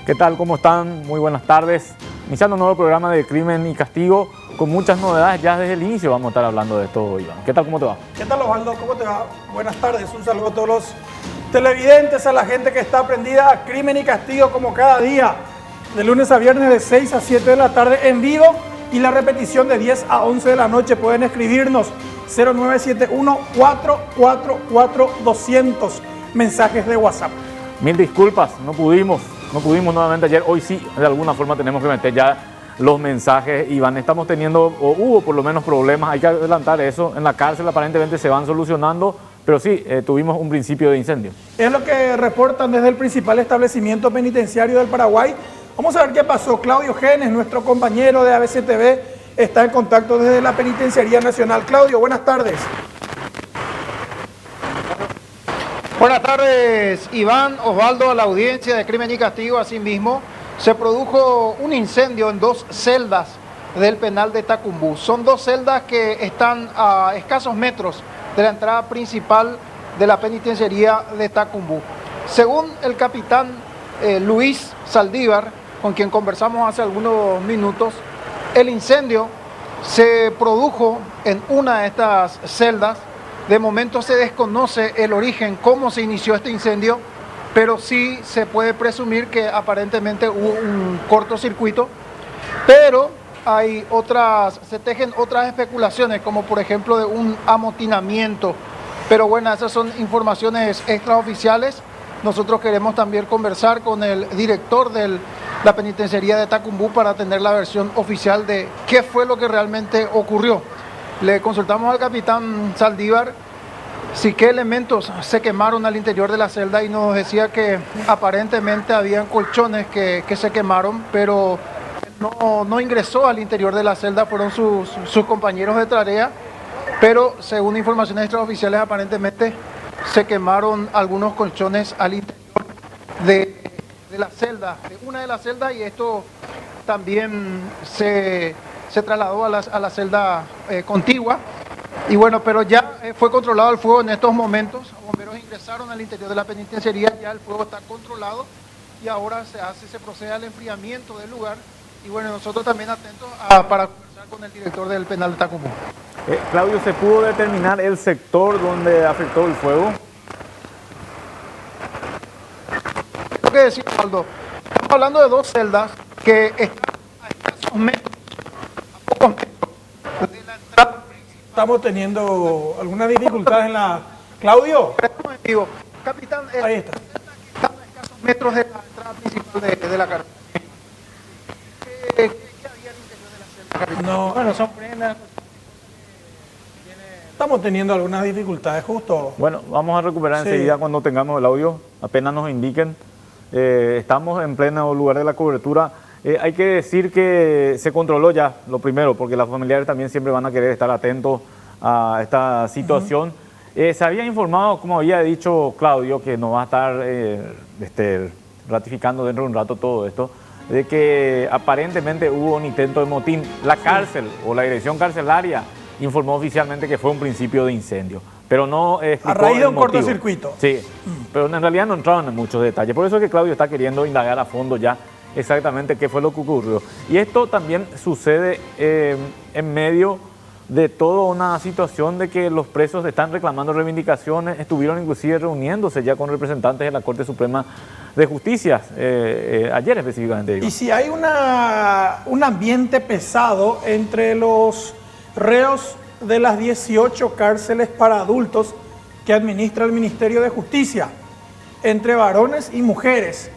¿Qué tal? ¿Cómo están? Muy buenas tardes. Iniciando un nuevo programa de Crimen y Castigo con muchas novedades. Ya desde el inicio vamos a estar hablando de esto, Iván. ¿Qué tal? ¿Cómo te va? ¿Qué tal, Osvaldo? ¿Cómo te va? Buenas tardes. Un saludo a todos los televidentes, a la gente que está prendida a Crimen y Castigo como cada día, de lunes a viernes de 6 a 7 de la tarde en vivo y la repetición de 10 a 11 de la noche. Pueden escribirnos 0971-444-200 mensajes de WhatsApp. Mil disculpas, no pudimos nuevamente ayer. Hoy sí, de alguna forma tenemos que meter ya los mensajes, Iván. Estamos teniendo, o hubo por lo menos problemas, hay que adelantar eso. En la cárcel aparentemente se van solucionando, pero sí, tuvimos un principio de incendio. Es lo que reportan desde el principal establecimiento penitenciario del Paraguay. Vamos a ver qué pasó. Claudio Genes, nuestro compañero de ABC TV, está en contacto desde la Penitenciaría Nacional. Claudio, buenas tardes. Buenas tardes, Iván, Osvaldo, a la audiencia de Crimen y Castigo. Asimismo, se produjo un incendio en dos celdas del penal de Tacumbú. Son dos celdas que están a escasos metros de la entrada principal de la penitenciaría de Tacumbú. Según el capitán Luis Saldívar, con quien conversamos hace algunos minutos, el incendio se produjo en una de estas celdas. De momento se desconoce el origen, cómo se inició este incendio, pero sí se puede presumir que aparentemente hubo un cortocircuito, pero se tejen otras especulaciones, como por ejemplo de un amotinamiento. Pero bueno, esas son informaciones extraoficiales. Nosotros queremos también conversar con el director de la penitenciaría de Tacumbú para tener la versión oficial de qué fue lo que realmente ocurrió. Le consultamos al capitán Saldívar si qué elementos se quemaron al interior de la celda y nos decía que aparentemente habían colchones que se quemaron, pero no ingresó al interior de la celda, fueron sus compañeros de tarea, pero según informaciones extraoficiales aparentemente se quemaron algunos colchones al interior de la celda, de una de las celdas, y esto también se trasladó a la celda contigua. Y bueno, pero ya fue controlado el fuego en estos momentos. Los bomberos ingresaron al interior de la penitenciaría, ya el fuego está controlado y ahora se procede al enfriamiento del lugar. Y bueno, nosotros también atentos para conversar con el director del penal de Tacumbú. Claudio, ¿se pudo determinar el sector donde afectó el fuego? Tengo que decir, Aldo, estamos hablando de dos celdas que están a escasos metros, a pocos metros de la entrada. Estamos teniendo algunas dificultades en la... Claudio. Capitán, ahí está. Están a escasos metros de la entrada principal de la cárcel. ¿Qué había al interior de la celda, capitán? No, Bueno, son prendas. Estamos teniendo algunas dificultades, justo. Bueno, vamos a recuperar enseguida cuando tengamos el audio, apenas nos indiquen. Estamos en pleno lugar de la cobertura. Hay que decir que se controló ya, lo primero, porque los familiares también siempre van a querer estar atentos a esta situación. Se había informado, como había dicho Claudio, que nos va a estar ratificando dentro de un rato todo esto, de que aparentemente hubo un intento de motín. La cárcel o la dirección carcelaria informó oficialmente que fue un principio de incendio, pero no explicó a raíz de un motivo. Cortocircuito. Sí, pero en realidad no entraron en muchos detalles. Por eso es que Claudio está queriendo indagar a fondo ya exactamente qué fue lo que ocurrió. Y esto también sucede en medio de toda una situación de que los presos están reclamando reivindicaciones, estuvieron inclusive reuniéndose ya con representantes de la Corte Suprema de Justicia, ayer específicamente. Y si hay un ambiente pesado entre los reos de las 18 cárceles para adultos que administra el Ministerio de Justicia, entre varones y mujeres.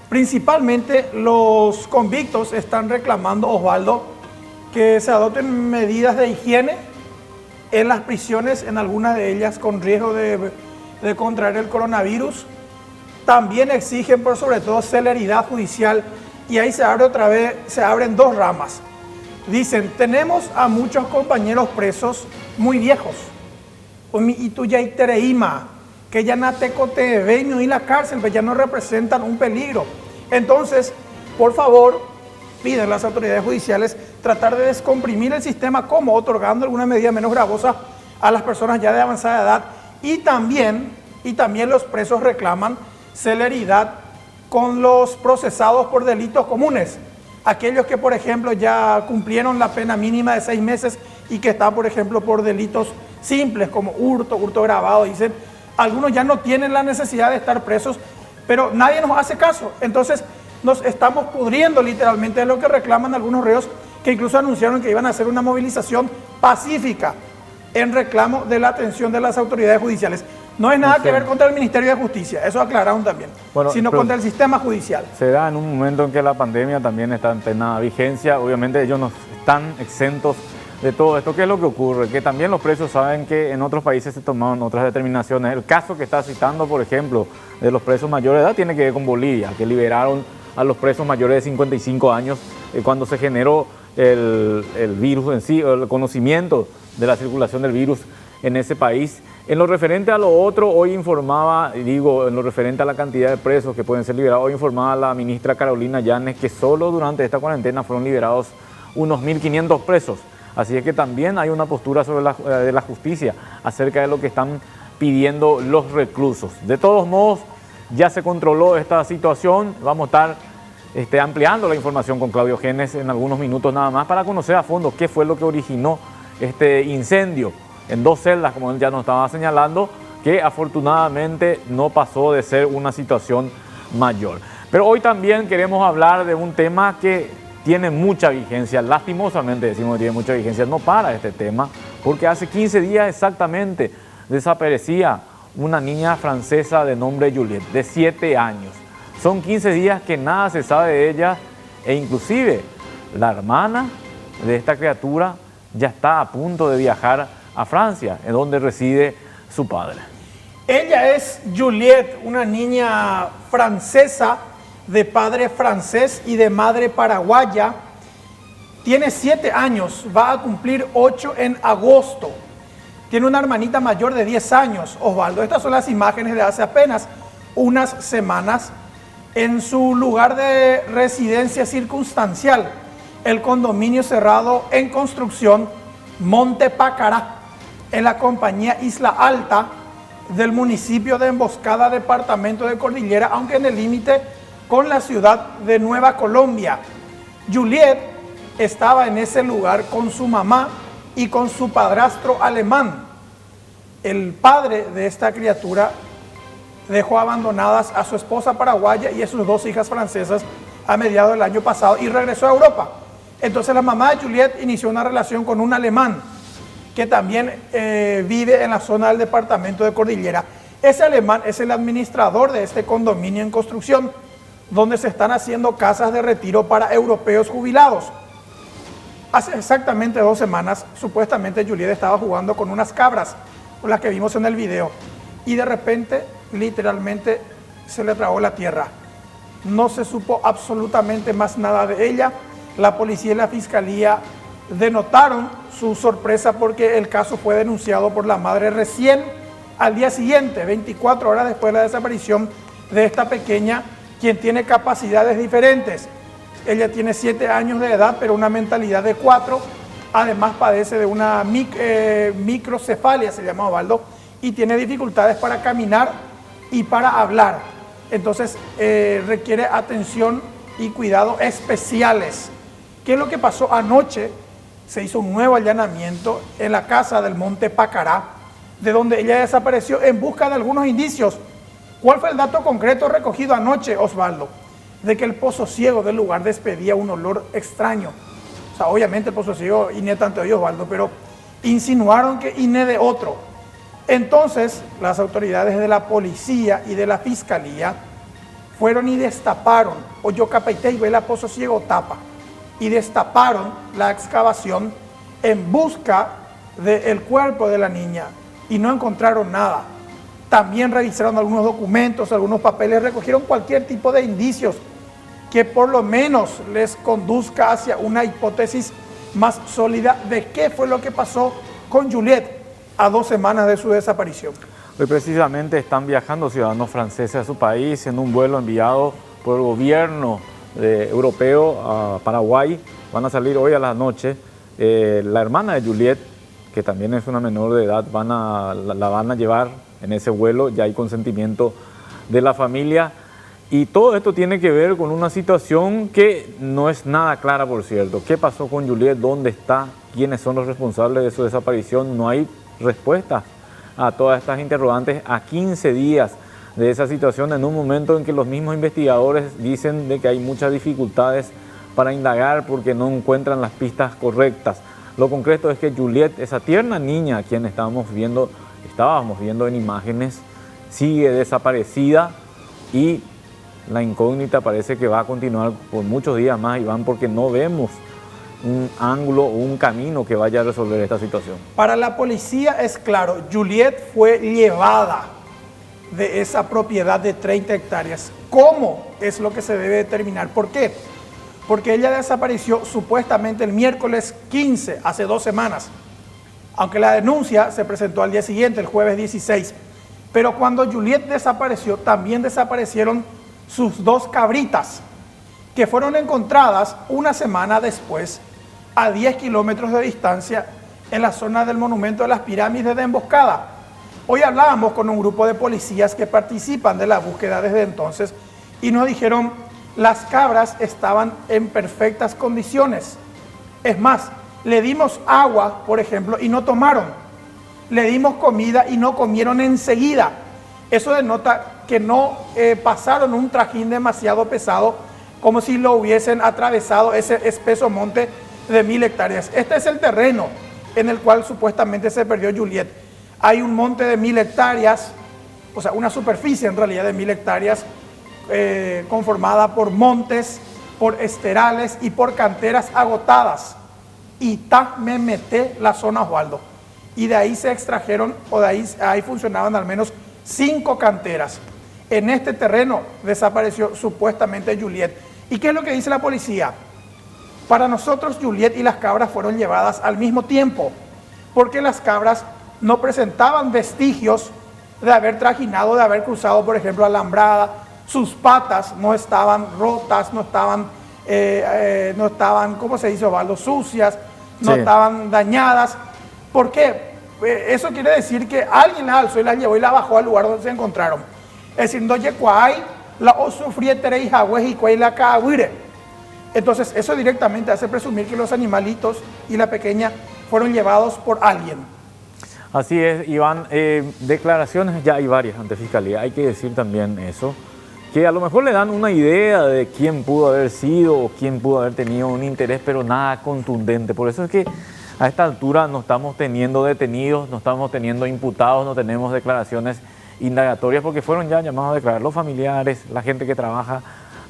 Principalmente los convictos están reclamando, Osvaldo, que se adopten medidas de higiene en las prisiones, en algunas de ellas con riesgo de contraer el coronavirus. También exigen, por sobre todo, celeridad judicial, y ahí se abren dos ramas. Dicen, tenemos a muchos compañeros presos muy viejos, y tú ya tereima, que ya no te ven y la cárcel, pues ya no representan un peligro. Entonces, por favor, piden las autoridades judiciales tratar de descomprimir el sistema, como otorgando alguna medida menos gravosa a las personas ya de avanzada edad, y también los presos reclaman celeridad con los procesados por delitos comunes. Aquellos que, por ejemplo, ya cumplieron la pena mínima de 6 meses y que están, por ejemplo, por delitos simples como hurto, hurto agravado, dicen, algunos ya no tienen la necesidad de estar presos, pero nadie nos hace caso. Entonces nos estamos pudriendo literalmente de lo que reclaman algunos reos, que incluso anunciaron que iban a hacer una movilización pacífica en reclamo de la atención de las autoridades judiciales. No es nada que ver contra el Ministerio de Justicia, eso aclararon también, sino contra el sistema judicial. Se da en un momento en que la pandemia también está en plena vigencia. Obviamente ellos no están exentos de todo esto. ¿Qué es lo que ocurre? Que también los presos saben que en otros países se tomaron otras determinaciones. El caso que está citando, por ejemplo, de los presos mayores de edad tiene que ver con Bolivia, que liberaron a los presos mayores de 55 años cuando se generó el virus en sí, el conocimiento de la circulación del virus en ese país. En lo referente a lo otro, hoy informaba, en lo referente a la cantidad de presos que pueden ser liberados, hoy informaba la ministra Carolina Yanes que solo durante esta cuarentena fueron liberados unos 1.500 presos. Así es que también hay una postura de la justicia acerca de lo que están pidiendo los reclusos. De todos modos, ya se controló esta situación. Vamos a estar ampliando la información con Claudio Genes en algunos minutos nada más para conocer a fondo qué fue lo que originó este incendio en 2 celdas, como él ya nos estaba señalando, que afortunadamente no pasó de ser una situación mayor. Pero hoy también queremos hablar de un tema que tiene mucha vigencia, lastimosamente decimos que tiene mucha vigencia, no para este tema, porque hace 15 días exactamente desaparecía una niña francesa de nombre Juliette, de 7 años. Son 15 días que nada se sabe de ella e inclusive la hermana de esta criatura ya está a punto de viajar a Francia, en donde reside su padre. Ella es Juliette, una niña francesa de padre francés y de madre paraguaya. Tiene 7 años, va a cumplir 8 en agosto. Tiene una hermanita mayor de 10 años, Osvaldo. Estas son las imágenes de hace apenas unas semanas en su lugar de residencia circunstancial, el condominio cerrado en construcción Monte Pacará, en la compañía Isla Alta del municipio de Emboscada, departamento de Cordillera, aunque en el límite con la ciudad de Nueva Colombia. Juliette estaba en ese lugar con su mamá y con su padrastro alemán. El padre de esta criatura dejó abandonadas a su esposa paraguaya y a sus 2 hijas francesas a mediados del año pasado y regresó a Europa. Entonces la mamá de Juliette inició una relación con un alemán que también vive en la zona del departamento de Cordillera. Ese alemán es el administrador de este condominio en construcción, donde se están haciendo casas de retiro para europeos jubilados. Hace exactamente 2 semanas, supuestamente Juliette estaba jugando con unas cabras, con las que vimos en el video, y de repente, literalmente, se le tragó la tierra. No se supo absolutamente más nada de ella. La policía y la fiscalía denotaron su sorpresa porque el caso fue denunciado por la madre recién al día siguiente, 24 horas después de la desaparición de esta pequeña, quien tiene capacidades diferentes. Ella tiene 7 años de edad, pero una mentalidad de 4. Además padece de una microcefalia, se llama, Osvaldo, y tiene dificultades para caminar y para hablar. Entonces requiere atención y cuidado especiales. ¿Qué es lo que pasó anoche? Se hizo un nuevo allanamiento en la casa del Monte Pacará, de donde ella desapareció en busca de algunos indicios. ¿Cuál fue el dato concreto recogido anoche, Osvaldo? De que el pozo ciego del lugar despedía un olor extraño. O sea, obviamente el pozo ciego iné tanto de Osvaldo, pero insinuaron que iné de otro. Entonces, las autoridades de la policía y de la fiscalía fueron y destaparon, o yo capeité y ve la pozo ciego tapa, y destaparon la excavación en busca del cuerpo de la niña y no encontraron nada. También revisaron algunos documentos, algunos papeles, recogieron cualquier tipo de indicios que por lo menos les conduzca hacia una hipótesis más sólida de qué fue lo que pasó con Juliette a 2 semanas de su desaparición. Hoy precisamente están viajando ciudadanos franceses a su país en un vuelo enviado por el gobierno europeo a Paraguay. Van a salir hoy a la noche. La hermana de Juliette, que también es una menor de edad, la van a llevar en ese vuelo. Ya hay consentimiento de la familia. Y todo esto tiene que ver con una situación que no es nada clara, por cierto. ¿Qué pasó con Juliet? ¿Dónde está? ¿Quiénes son los responsables de su desaparición? No hay respuesta a todas estas interrogantes a 15 días de esa situación, en un momento en que los mismos investigadores dicen de que hay muchas dificultades para indagar porque no encuentran las pistas correctas. Lo concreto es que Juliet, esa tierna niña a quien estábamos viendo en imágenes, sigue desaparecida y la incógnita parece que va a continuar por muchos días más, Iván, porque no vemos un ángulo o un camino que vaya a resolver esta situación. Para la policía es claro, Juliet fue llevada de esa propiedad de 30 hectáreas. ¿Cómo? Es lo que se debe determinar. ¿Por qué? Porque ella desapareció supuestamente el miércoles 15, hace 2 semanas. Aunque la denuncia se presentó al día siguiente, el jueves 16. Pero cuando Juliet desapareció, también desaparecieron sus 2 cabritas, que fueron encontradas una semana después, a 10 kilómetros de distancia, en la zona del monumento de las pirámides de Emboscada. Hoy hablábamos con un grupo de policías que participan de la búsqueda desde entonces y nos dijeron las cabras estaban en perfectas condiciones. Es más, le dimos agua, por ejemplo, y no tomaron. Le dimos comida y no comieron enseguida. Eso denota que no pasaron un trajín demasiado pesado, como si lo hubiesen atravesado ese espeso monte de 1000 hectáreas. Este es el terreno en el cual supuestamente se perdió Juliet. Hay un monte de 1000 hectáreas, o sea, una superficie en realidad de 1000 hectáreas, conformada por montes, por esterales y por canteras agotadas. Y me meté la zona Osvaldo. Y de ahí se extrajeron, o de ahí funcionaban al menos 5 canteras. En este terreno desapareció supuestamente Juliet. ¿Y qué es lo que dice la policía? Para nosotros Juliet y las cabras fueron llevadas al mismo tiempo, porque las cabras no presentaban vestigios de haber trajinado, de haber cruzado, por ejemplo, alambrada. Sus patas no estaban rotas, no estaban, ¿cómo se dice, Osvaldo? Sucias, no estaban dañadas. ¿Por qué? Eso quiere decir que alguien la alzó y la llevó y la bajó al lugar donde se encontraron. Es decir, no yecuay, la osufrietere y jagüez y cuay la cahuire. Entonces, eso directamente hace presumir que los animalitos y la pequeña fueron llevados por alguien. Así es, Iván. Declaraciones ya hay varias ante Fiscalía. Hay que decir también eso, que a lo mejor le dan una idea de quién pudo haber sido o quién pudo haber tenido un interés, pero nada contundente. Por eso es que a esta altura no estamos teniendo detenidos, no estamos teniendo imputados, no tenemos declaraciones indagatorias, porque fueron ya llamados a declarar los familiares, la gente que trabaja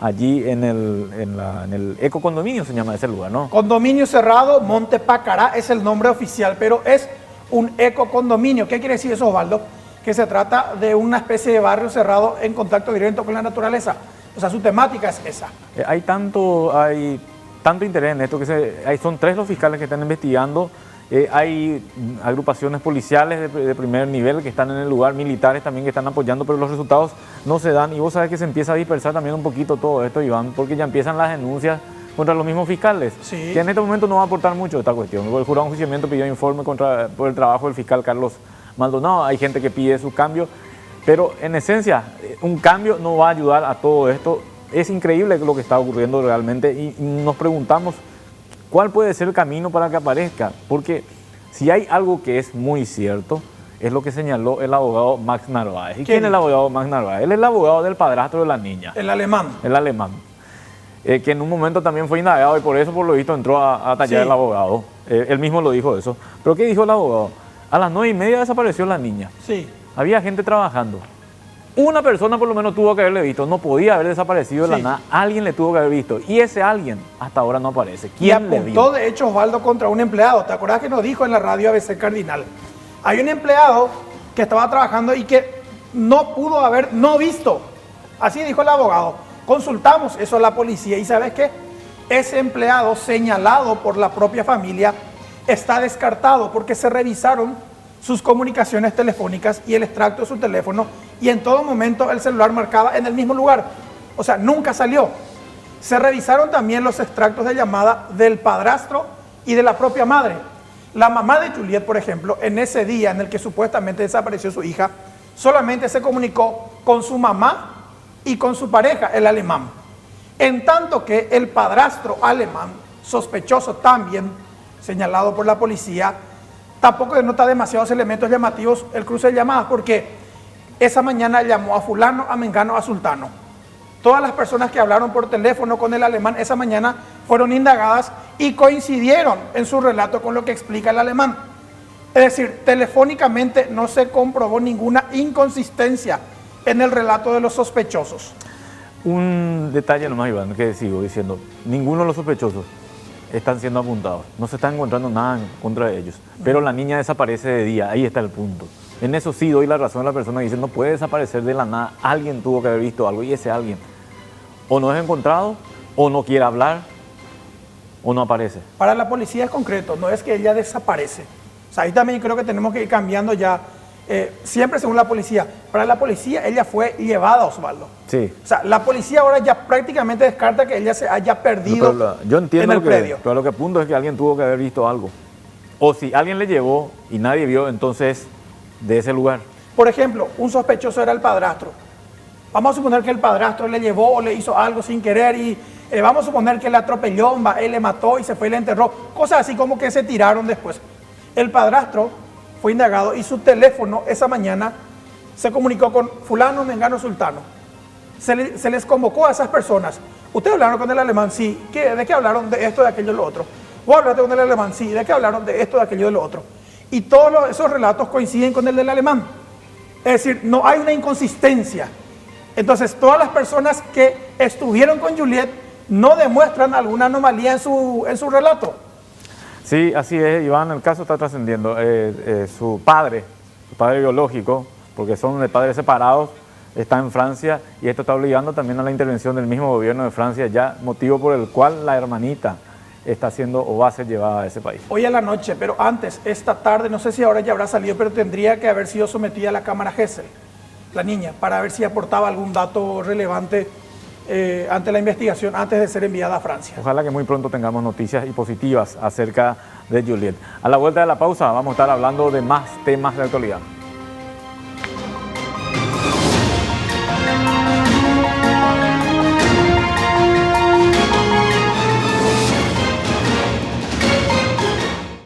allí en el ecocondominio, se llama ese lugar, ¿no? Condominio cerrado, Monte Pacará es el nombre oficial, pero es un ecocondominio. ¿Qué quiere decir eso, Osvaldo? Que se trata de una especie de barrio cerrado en contacto directo con la naturaleza. O sea, su temática es esa. Hay tanto interés en esto que son 3 los fiscales que están investigando. Hay agrupaciones policiales de primer nivel que están en el lugar, militares también que están apoyando, pero los resultados no se dan. Y vos sabés que se empieza a dispersar también un poquito todo esto, Iván, porque ya empiezan las denuncias contra los mismos fiscales, que en este momento no va a aportar mucho esta cuestión. El jurado de enjuiciamiento pidió informe por el trabajo del fiscal Carlos Maldonado. Hay gente que pide su cambio, pero en esencia un cambio no va a ayudar a todo esto. Es increíble lo que está ocurriendo realmente y nos preguntamos cuál puede ser el camino para que aparezca, porque si hay algo que es muy cierto, es lo que señaló el abogado Max Narváez. ¿Y quién es el abogado Max Narváez? Él es el abogado del padrastro de la niña. El alemán. El alemán. Que en un momento también fue indagado y por eso, por lo visto, entró a tallar el abogado. Él mismo lo dijo eso. ¿Pero qué dijo el abogado? A las 9:30 desapareció la niña. Sí. Había gente trabajando. Una persona por lo menos tuvo que haberle visto. No podía haber desaparecido de la nada. Alguien le tuvo que haber visto. Y ese alguien hasta ahora no aparece. ¿Quién le vio? Y apuntó de hecho Osvaldo contra un empleado. ¿Te acordás que nos dijo en la radio ABC Cardinal? Hay un empleado que estaba trabajando y que no pudo haber no visto. Así dijo el abogado. Consultamos eso a la policía y ¿sabes qué? Ese empleado señalado por la propia familia está descartado porque se revisaron sus comunicaciones telefónicas y el extracto de su teléfono y en todo momento el celular marcaba en el mismo lugar. O sea, nunca salió. Se revisaron también los extractos de llamada del padrastro y de la propia madre. La mamá de Juliet, por ejemplo, en ese día en el que supuestamente desapareció su hija, solamente se comunicó con su mamá y con su pareja, el alemán. En tanto que el padrastro alemán, sospechoso también, señalado por la policía, tampoco denota demasiados elementos llamativos el cruce de llamadas, porque esa mañana llamó a fulano, a mengano, a sultano. Todas las personas que hablaron por teléfono con el alemán esa mañana fueron indagadas y coincidieron en su relato con lo que explica el alemán. Es decir, telefónicamente no se comprobó ninguna inconsistencia en el relato de los sospechosos. Un detalle nomás, Iván, que sigo diciendo, ninguno de los sospechosos están siendo apuntados, no se está encontrando nada en contra de ellos, pero la niña desaparece de día, ahí está el punto. En eso sí doy la razón a la persona que dice, no puede desaparecer de la nada, alguien tuvo que haber visto algo y ese alguien o no es encontrado, o no quiere hablar, o no aparece. Para la policía es concreto, no es que ella desaparece. O sea, ahí también creo que tenemos que ir cambiando ya, siempre según la policía. Para la policía ella fue llevada, Osvaldo. Sí. O sea, la policía ahora ya prácticamente descarta que ella se haya perdido yo entiendo en el predio. Pero lo que apunto es que alguien tuvo que haber visto algo. O si alguien le llevó y nadie vio, entonces de ese lugar. Por ejemplo, un sospechoso era el padrastro. Vamos a suponer que el padrastro le llevó o le hizo algo sin querer y vamos a suponer que le atropelló, él le mató y se fue y le enterró. Cosas así como que se tiraron después. El padrastro fue indagado y su teléfono esa mañana se comunicó con fulano, mengano, sultano. Se les convocó a esas personas. ¿Ustedes hablaron con el alemán? Sí. ¿De qué hablaron? De esto, de aquello, de lo otro. ¿Vos hablaste con el alemán? Sí. ¿De qué hablaron? De esto, de aquello, de lo otro. Y todos esos relatos coinciden con el del alemán. Es decir, no hay una inconsistencia. Entonces, todas las personas que estuvieron con Juliet no demuestran alguna anomalía en su relato. Sí, así es, Iván, el caso está trascendiendo. Su padre biológico, porque son de padres separados, está en Francia y esto está obligando también a la intervención del mismo gobierno de Francia, ya motivo por el cual la hermanita está siendo o va a ser llevada a ese país. Hoy a la noche, pero antes, esta tarde, no sé si ahora ya habrá salido, pero tendría que haber sido sometida a la cámara Gesell, la niña, para ver si aportaba algún dato relevante ante la investigación antes de ser enviada a Francia. Ojalá que muy pronto tengamos noticias y positivas acerca de Juliet. A la vuelta de la pausa vamos a estar hablando de más temas de actualidad.